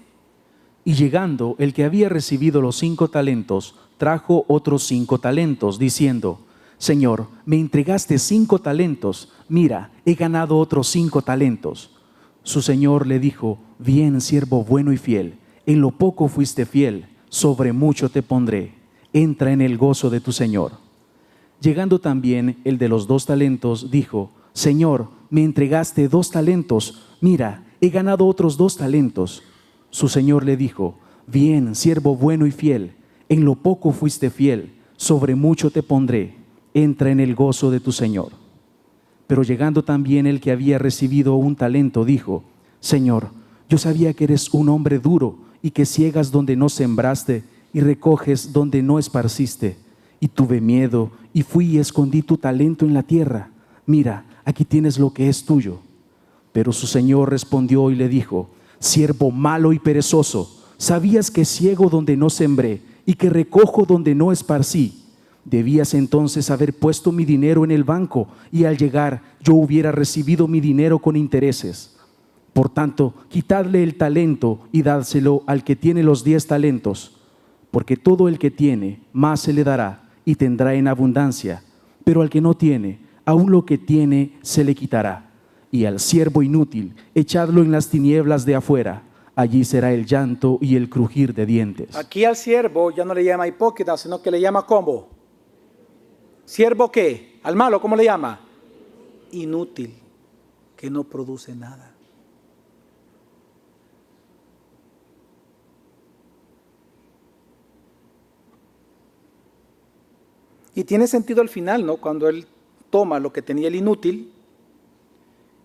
S2: Y llegando el que había recibido los 5 talentos, trajo otros 5 talentos, diciendo: Señor, me entregaste 5 talentos, mira, he ganado otros 5 talentos. Su señor le dijo: bien, siervo bueno y fiel, en lo poco fuiste fiel, sobre mucho te pondré, entra en el gozo de tu señor. Llegando también el de los 2 talentos, dijo: Señor, me entregaste 2 talentos, mira, he ganado otros 2 talentos. Su señor le dijo: bien, siervo bueno y fiel, en lo poco fuiste fiel, sobre mucho te pondré, entra en el gozo de tu señor. Pero llegando también el que había recibido 1 talento, dijo: Señor, yo sabía que eres un hombre duro y que ciegas donde no sembraste y recoges donde no esparciste. Y tuve miedo y fui y escondí tu talento en la tierra. Mira, aquí tienes lo que es tuyo. Pero su señor respondió y le dijo: siervo malo y perezoso, sabías que ciego donde no sembré y que recojo donde no esparcí. Debías entonces haber puesto mi dinero en el banco y al llegar yo hubiera recibido mi dinero con intereses. Por tanto, quitadle el talento y dádselo al que tiene los 10 talentos, porque todo el que tiene, más se le dará y tendrá en abundancia, pero al que no tiene, aún lo que tiene se le quitará. Y al siervo inútil, echadlo en las tinieblas de afuera, allí será el llanto y el crujir de dientes.
S1: Aquí al siervo ya no le llama hipócrita, sino que le llama ¿cómo? ¿Siervo qué? Al malo, ¿cómo le llama? inútil que no produce nada. Y tiene sentido al final, ¿no? Cuando él toma lo que tenía el inútil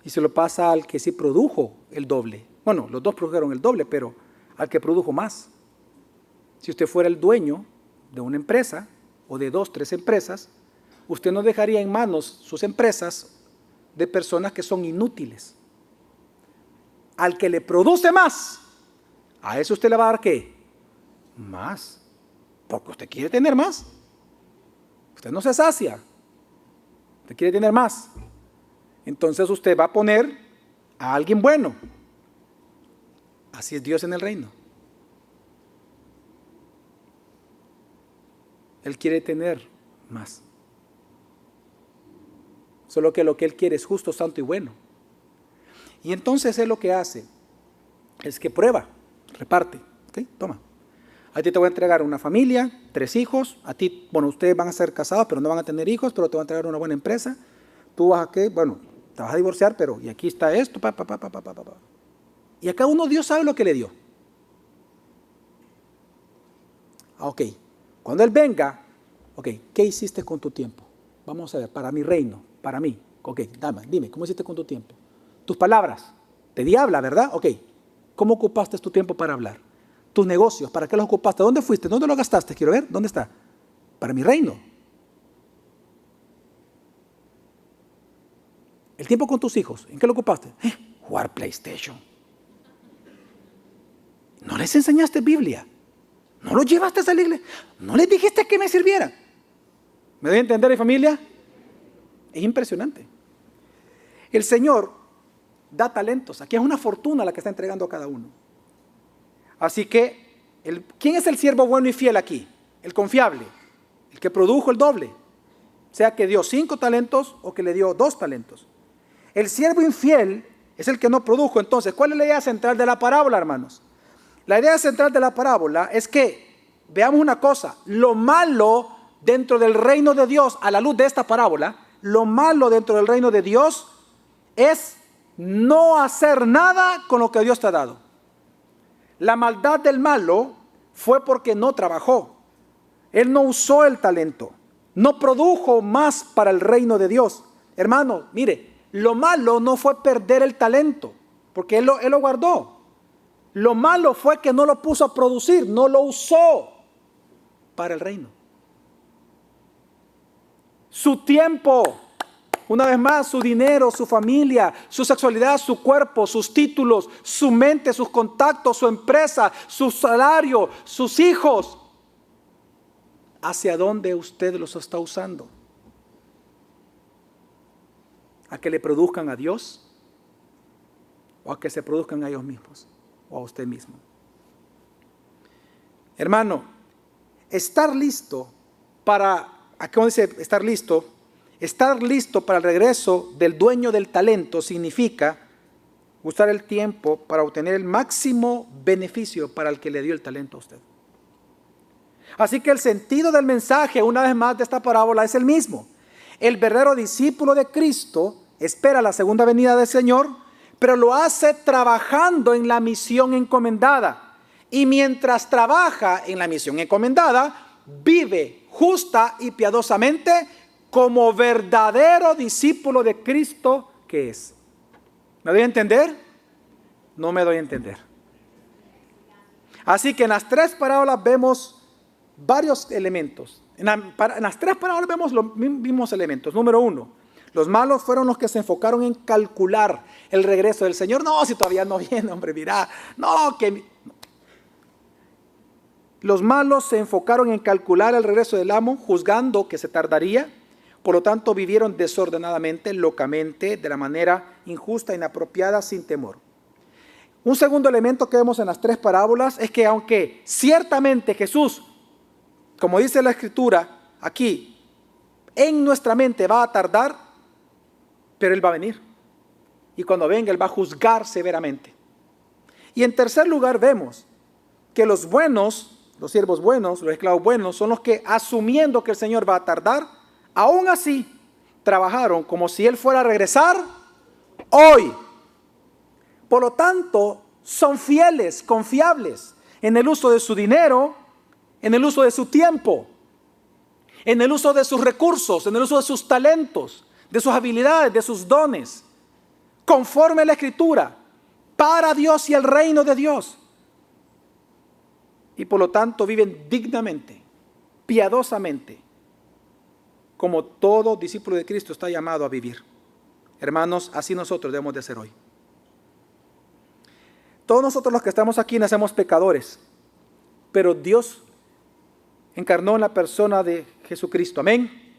S1: y se lo pasa al que sí produjo el doble. Bueno, los dos produjeron el doble, pero al que produjo más. Si usted fuera el dueño de una empresa o de 2, 3 empresas, usted no dejaría en manos sus empresas de personas que son inútiles. Al que le produce más, a eso usted le va a dar ¿qué? Más. Porque usted quiere tener más. Usted no se sacia. Usted quiere tener más. Entonces usted va a poner a alguien bueno. Así es Dios en el reino. Él quiere tener más. Solo que lo que Él quiere es justo, santo y bueno. Y entonces Él lo que hace es que prueba, reparte. ¿Okay? Toma. A ti te voy a entregar una familia, 3 hijos. A ti, bueno, ustedes van a ser casados, pero no van a tener hijos, pero te voy a entregar una buena empresa. Tú vas a qué, bueno, te vas a divorciar, pero y aquí está esto, Y a cada uno Dios sabe lo que le dio. Ok, cuando Él venga, ok, ¿qué hiciste con tu tiempo? Vamos a ver, para mi reino, para mí. Ok, dime, ¿cómo hiciste con tu tiempo? Tus palabras, te di habla, ¿verdad? Ok, ¿cómo ocupaste tu tiempo para hablar? Tus negocios, ¿para qué los ocupaste? ¿Dónde fuiste? ¿Dónde lo gastaste? Quiero ver, ¿dónde está? Para mi reino. El tiempo con tus hijos, ¿en qué lo ocupaste? Jugar PlayStation. ¿No les enseñaste Biblia? ¿No los llevaste a la iglesia? ¿No les dijiste que me sirvieran? ¿Me doy a entender, mi familia? Es impresionante. El Señor da talentos. Aquí es una fortuna la que está entregando a cada uno. Así que, ¿quién es el siervo bueno y fiel aquí? El confiable, el que produjo el doble. Sea que dio 5 talentos o que le dio 2 talentos. El siervo infiel es el que no produjo. Entonces, ¿cuál es la idea central de la parábola, hermanos? La idea central de la parábola es que, veamos una cosa, lo malo dentro del reino de Dios, a la luz de esta parábola, lo malo dentro del reino de Dios es no hacer nada con lo que Dios te ha dado. La maldad del malo fue porque no trabajó. Él no usó el talento, no produjo más para el reino de Dios. Hermano, mire, lo malo no fue perder el talento, porque él lo guardó. Lo malo fue que no lo puso a producir, no lo usó para el reino. Su tiempo, una vez más, su dinero, su familia, su sexualidad, su cuerpo, sus títulos, su mente, sus contactos, su empresa, su salario, sus hijos. ¿Hacia dónde usted los está usando? ¿A que le produzcan a Dios? ¿O a que se produzcan a ellos mismos? ¿O a usted mismo? Hermano, estar listo para, aquí dice estar listo para el regreso del dueño del talento significa usar el tiempo para obtener el máximo beneficio para el que le dio el talento a usted. Así que el sentido del mensaje, una vez más, de esta parábola es el mismo. El verdadero discípulo de Cristo espera la segunda venida del Señor, pero lo hace trabajando en la misión encomendada. Y mientras trabaja en la misión encomendada, vive justa y piadosamente como verdadero discípulo de Cristo que es. ¿Me doy a entender? No me doy a entender. Así que en las 3 parábolas vemos varios elementos. En las 3 parábolas vemos los mismos elementos. Número 1, los malos fueron los que se enfocaron en calcular el regreso del Señor. No, si todavía no viene, hombre, mira. No, que... Los malos se enfocaron en calcular el regreso del amo, juzgando que se tardaría. Por lo tanto, vivieron desordenadamente, locamente, de la manera injusta, inapropiada, sin temor. Un segundo elemento que vemos en las 3 parábolas es que aunque ciertamente Jesús, como dice la Escritura aquí, en nuestra mente va a tardar, pero Él va a venir. Y cuando venga, Él va a juzgar severamente. Y en tercer lugar vemos que los buenos, los siervos buenos, los esclavos buenos, son los que, asumiendo que el Señor va a tardar, aún así trabajaron como si Él fuera a regresar hoy. Por lo tanto, son fieles, confiables en el uso de su dinero, en el uso de su tiempo, en el uso de sus recursos, en el uso de sus talentos, de sus habilidades, de sus dones, conforme a la Escritura, para Dios y el reino de Dios. Y por lo tanto viven dignamente, piadosamente, como todo discípulo de Cristo está llamado a vivir. Hermanos, así nosotros debemos de hacer hoy. Todos nosotros los que estamos aquí nacemos pecadores, pero Dios encarnó en la persona de Jesucristo. Amén.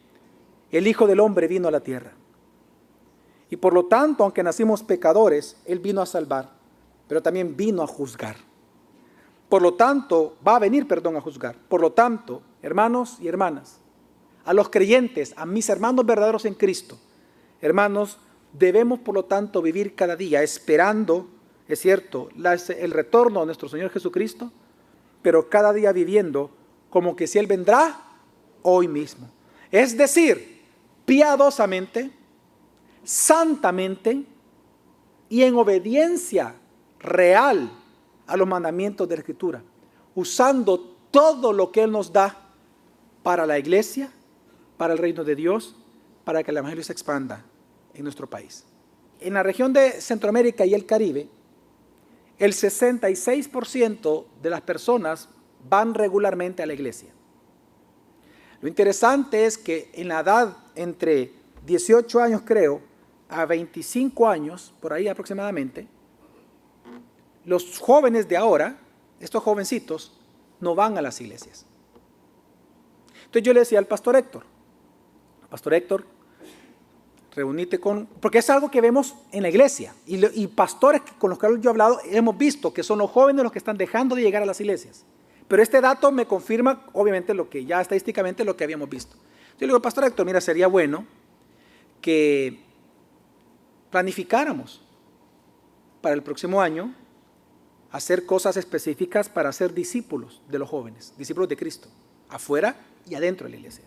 S1: El Hijo del Hombre vino a la tierra. Y por lo tanto, aunque nacimos pecadores, Él vino a salvar, pero también vino a juzgar. Por lo tanto, va a venir, a juzgar. Por lo tanto, hermanos y hermanas, a los creyentes, a mis hermanos verdaderos en Cristo, hermanos, debemos por lo tanto vivir cada día esperando, es cierto, el retorno de nuestro Señor Jesucristo, pero cada día viviendo como que si Él vendrá hoy mismo. Es decir, piadosamente, santamente y en obediencia real a los mandamientos de la Escritura, usando todo lo que Él nos da para la iglesia, para el reino de Dios, para que el evangelio se expanda en nuestro país. En la región de Centroamérica y el Caribe, el 66% de las personas van regularmente a la iglesia. Lo interesante es que en la edad entre 18 años, creo, a 25 años, por ahí aproximadamente, los jóvenes de ahora, estos jovencitos, no van a las iglesias. Entonces yo le decía al pastor Héctor, reunite porque es algo que vemos en la iglesia, y pastores con los que yo he hablado, hemos visto que son los jóvenes los que están dejando de llegar a las iglesias. Pero este dato me confirma, obviamente, lo que ya estadísticamente lo que habíamos visto. Yo le digo, pastor Héctor, mira, sería bueno que planificáramos para el próximo año hacer cosas específicas para ser discípulos de los jóvenes, discípulos de Cristo, afuera y adentro de la iglesia.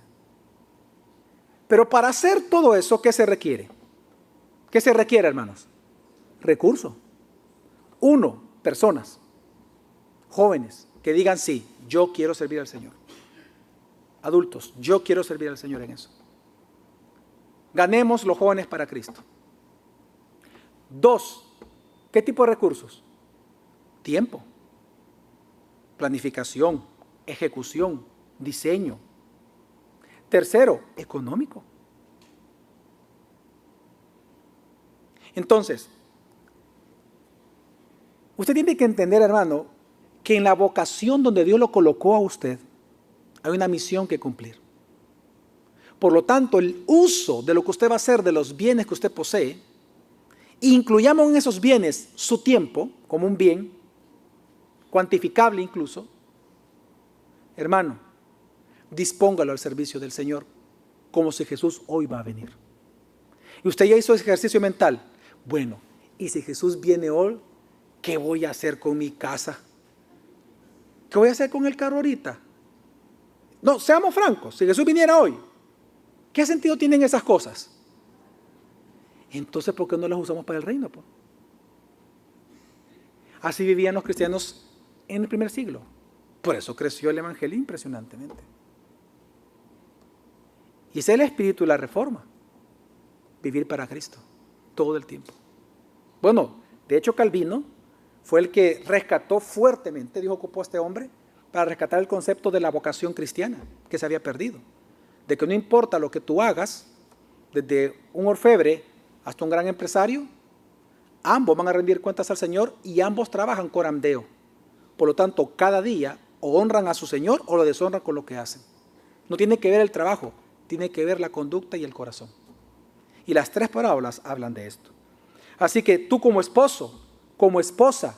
S1: Pero para hacer todo eso, ¿qué se requiere? ¿Qué se requiere, hermanos? Recursos. 1, personas, jóvenes, que digan sí, yo quiero servir al Señor. Adultos, yo quiero servir al Señor en eso. Ganemos los jóvenes para Cristo. 2, ¿qué tipo de recursos? Tiempo, planificación, ejecución, diseño. 3, económico. Entonces, usted tiene que entender, hermano, que en la vocación donde Dios lo colocó a usted, hay una misión que cumplir. Por lo tanto, el uso de lo que usted va a hacer, de los bienes que usted posee, incluyamos en esos bienes su tiempo como un bien, cuantificable incluso, hermano, dispóngalo al servicio del Señor, como si Jesús hoy va a venir. Y usted ya hizo ese ejercicio mental. Bueno, y si Jesús viene hoy, ¿qué voy a hacer con mi casa? ¿Qué voy a hacer con el carro ahorita? No, seamos francos, si Jesús viniera hoy, ¿qué sentido tienen esas cosas? Entonces, ¿por qué no las usamos para el reino? Así vivían los cristianos en el primer siglo. Por eso creció el evangelio impresionantemente. Y ese es el espíritu de la reforma. Vivir para Cristo todo el tiempo. Bueno, de hecho Calvino fue el que rescató fuertemente, dijo, ocupó a este hombre para rescatar el concepto de la vocación cristiana que se había perdido. De que no importa lo que tú hagas, desde un orfebre hasta un gran empresario, ambos van a rendir cuentas al Señor y ambos trabajan coramdeo. Por lo tanto, cada día o honran a su Señor o lo deshonran con lo que hacen. No tiene que ver el trabajo, tiene que ver la conducta y el corazón. Y las 3 parábolas hablan de esto. Así que tú como esposo, como esposa,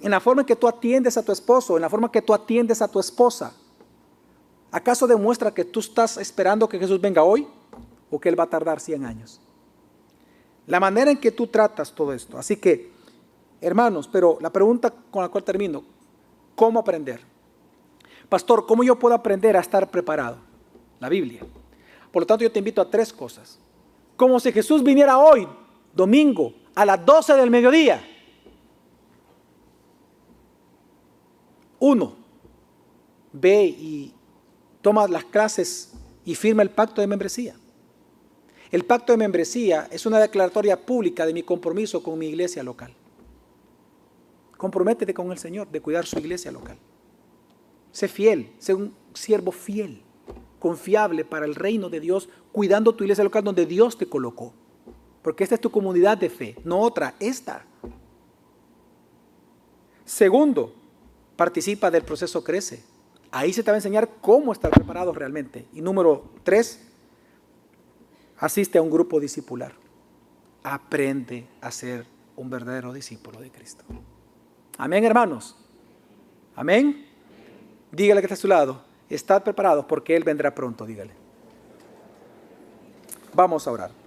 S1: en la forma en que tú atiendes a tu esposo, en la forma en que tú atiendes a tu esposa, ¿acaso demuestra que tú estás esperando que Jesús venga hoy o que Él va a tardar 100 años? La manera en que tú tratas todo esto. Así que, hermanos, pero la pregunta con la cual termino, ¿cómo aprender? Pastor, ¿cómo yo puedo aprender a estar preparado? La Biblia. Por lo tanto, yo te invito a 3 cosas. Como si Jesús viniera hoy, domingo, a las 12 del mediodía. 1, ve y toma las clases y firma el pacto de membresía. El pacto de membresía es una declaratoria pública de mi compromiso con mi iglesia local. Comprométete con el Señor de cuidar su iglesia local. Sé fiel, sé un siervo fiel, confiable para el reino de Dios, cuidando tu iglesia local donde Dios te colocó. Porque esta es tu comunidad de fe, no otra, esta. Segundo, participa del proceso Crece. Ahí se te va a enseñar cómo estar preparado realmente. Y número 3, asiste a un grupo discipular. Aprende a ser un verdadero discípulo de Cristo. Amén, hermanos. Amén. Dígale que está a su lado. Estad preparados porque Él vendrá pronto, dígale. Vamos a orar.